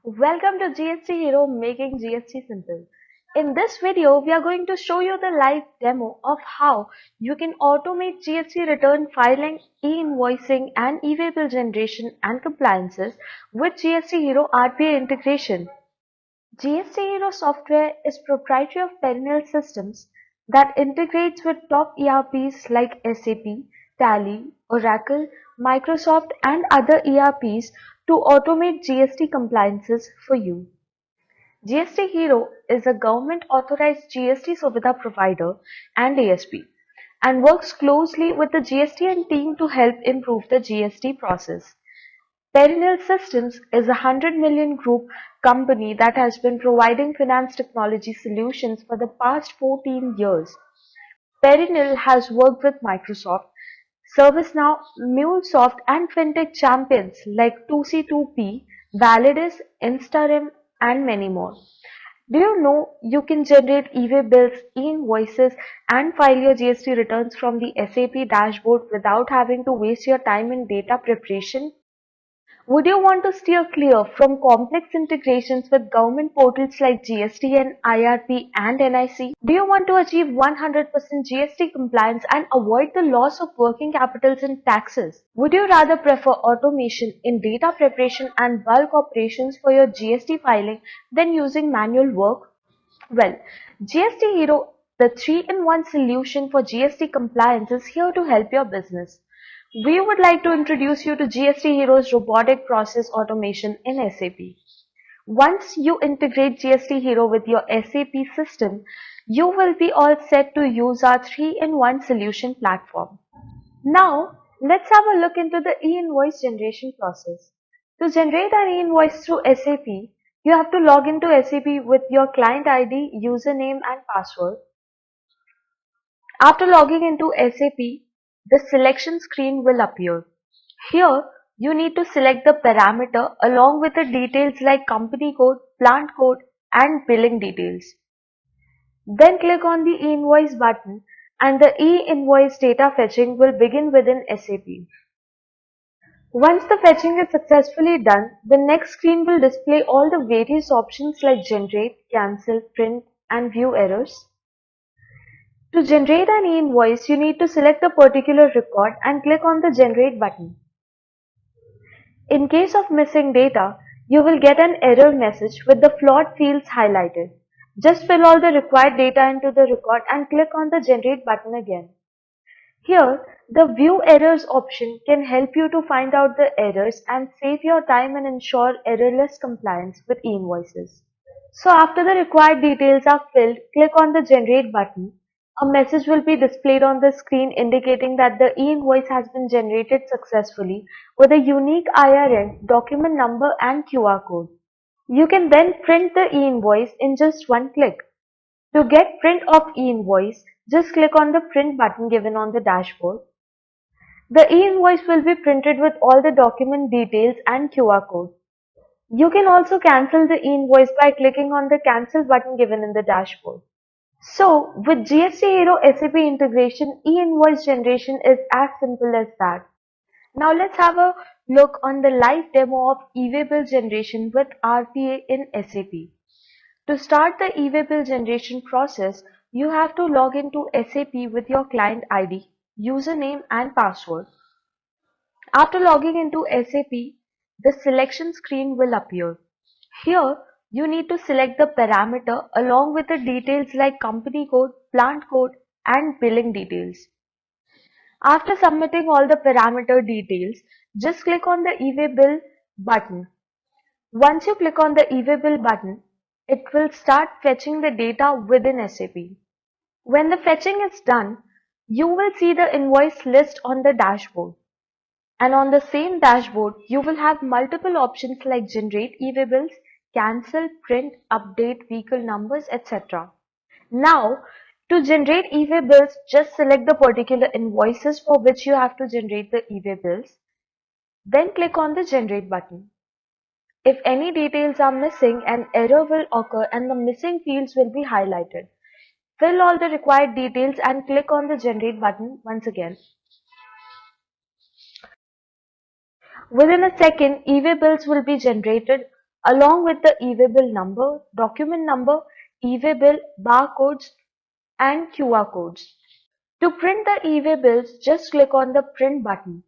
Welcome to GST Hero, making GST simple. In this video, we are going to show you the live demo of how you can automate GST return filing, e-invoicing and e-way bill generation and compliances with GST Hero RPA integration. GST Hero software is proprietary of Perennial Systems that integrates with top ERPs like SAP, Tally, Oracle, Microsoft and other ERPs to automate GST compliances for you. GST Hero is a government authorized GST Suvidha provider and ASP and works closely with the GSTN team to help improve the GST process. Perennial Systems is a 100 million group company that has been providing finance technology solutions for the past 14 years. Perennial has worked with Microsoft, ServiceNow, MuleSoft and fintech champions like 2C2P, Validus, Instarim and many more. Do you know you can generate e-way bills, e-invoices and file your GST returns from the SAP dashboard without having to waste your time in data preparation? Would you want to steer clear from complex integrations with government portals like GSTN, IRP, and NIC? Do you want to achieve 100% GST compliance and avoid the loss of working capitals and taxes? Would you rather prefer automation in data preparation and bulk operations for your GST filing than using manual work? Well, GST Hero, the 3-in-1 solution for GST compliance, is here to help your business. We would like to introduce you to GST Hero's robotic process automation in SAP. Once you integrate GST Hero with your SAP system, you will be all set to use our 3-in-1 solution platform. Now, let's have a look into the e-invoice generation process. To generate an e-invoice through SAP, you have to log into SAP with your client ID, username and password. After logging into SAP, the selection screen will appear. Here, you need to select the parameter along with the details like company code, plant code and billing details. Then click on the e-invoice button and the e-invoice data fetching will begin within SAP. Once the fetching is successfully done, the next screen will display all the various options like generate, cancel, print and view errors. To generate an e-invoice, you need to select a particular record and click on the generate button. In case of missing data, you will get an error message with the flawed fields highlighted. Just fill all the required data into the record and click on the generate button again. Here, the view errors option can help you to find out the errors and save your time and ensure errorless compliance with e-invoices. So after the required details are filled, click on the generate button. A message will be displayed on the screen indicating that the e-invoice has been generated successfully with a unique IRN, document number and QR code. You can then print the e-invoice in just one click. To get print of e-invoice, just click on the print button given on the dashboard. The e-invoice will be printed with all the document details and QR code. You can also cancel the e-invoice by clicking on the cancel button given in the dashboard. So, with GST Hero SAP integration, e-invoice generation is as simple as that. Now let's have a look on the live demo of e-way bill generation with RPA in SAP. To start the e-way bill generation process, you have to log into SAP with your client ID, username and password. After logging into SAP, the selection screen will appear. Here, you need to select the parameter along with the details like company code, plant code and billing details. After submitting all the parameter details, just click on the e-way bill button. Once you click on the e-way bill button, it will start fetching the data within SAP. When the fetching is done, you will see the invoice list on the dashboard. And on the same dashboard, you will have multiple options like generate e-way bills, cancel, print, update vehicle numbers, etc. Now, to generate e-way bills, just select the particular invoices for which you have to generate the e-way bills. Then click on the generate button. If any details are missing, an error will occur and the missing fields will be highlighted. Fill all the required details and click on the generate button once again. Within a second, e-way bills will be generated along with the e-way bill number, document number, e-way bill, barcodes, and QR codes. To print the e-way bills, just click on the print button.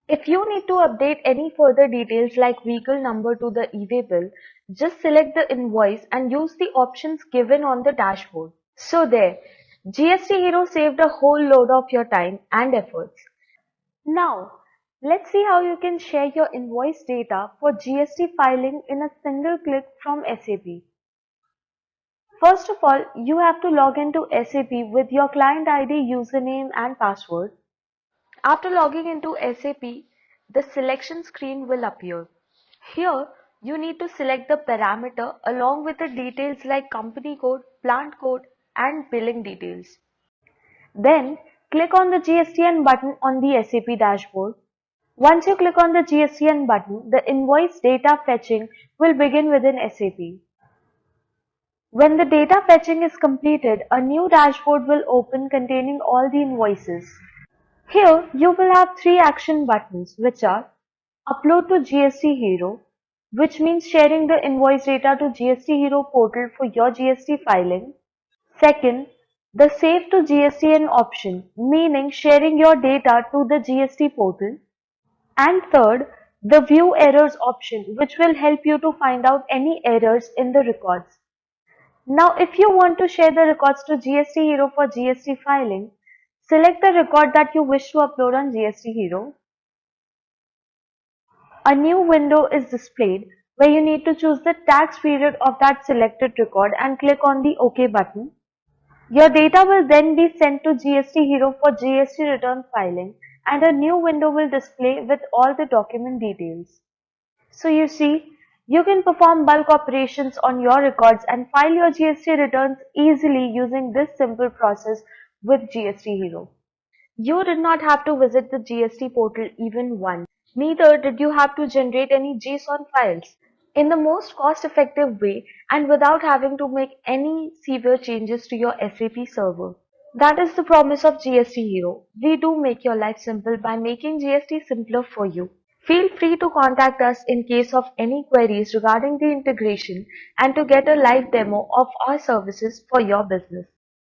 If you need to update any further details like vehicle number to the e-way bill, just select the invoice and use the options given on the dashboard. So there, GST Hero saved a whole load of your time and efforts. Now, let's see how you can share your invoice data for GST filing in a single click from SAP. First of all, you have to log into SAP with your client ID, username and password. After logging into SAP, the selection screen will appear. Here, you need to select the parameter along with the details like company code, plant code, and billing details. Then, click on the GSTN button on the SAP dashboard. Once you click on the GSTN button, the invoice data fetching will begin within SAP. When the data fetching is completed, a new dashboard will open containing all the invoices. Here, you will have three action buttons, which are Upload to GST Hero, which means sharing the invoice data to GST Hero portal for your GST filing. Second, the Save to GSTN option, meaning sharing your data to the GST portal. And third, the View Errors option, which will help you to find out any errors in the records. Now, if you want to share the records to GST Hero for GST filing, select the record that you wish to upload on GST Hero. A new window is displayed where you need to choose the tax period of that selected record and click on the OK button. Your data will then be sent to GST Hero for GST return filing, and a new window will display with all the document details. So you see, you can perform bulk operations on your records and file your GST returns easily using this simple process with GST Hero. You did not have to visit the GST portal even once. Neither did you have to generate any JSON files. In the most cost-effective way and without having to make any severe changes to your SAP server. That is the promise of GST Hero. We do make your life simple by making GST simpler for you. Feel free to contact us in case of any queries regarding the integration and to get a live demo of our services for your business.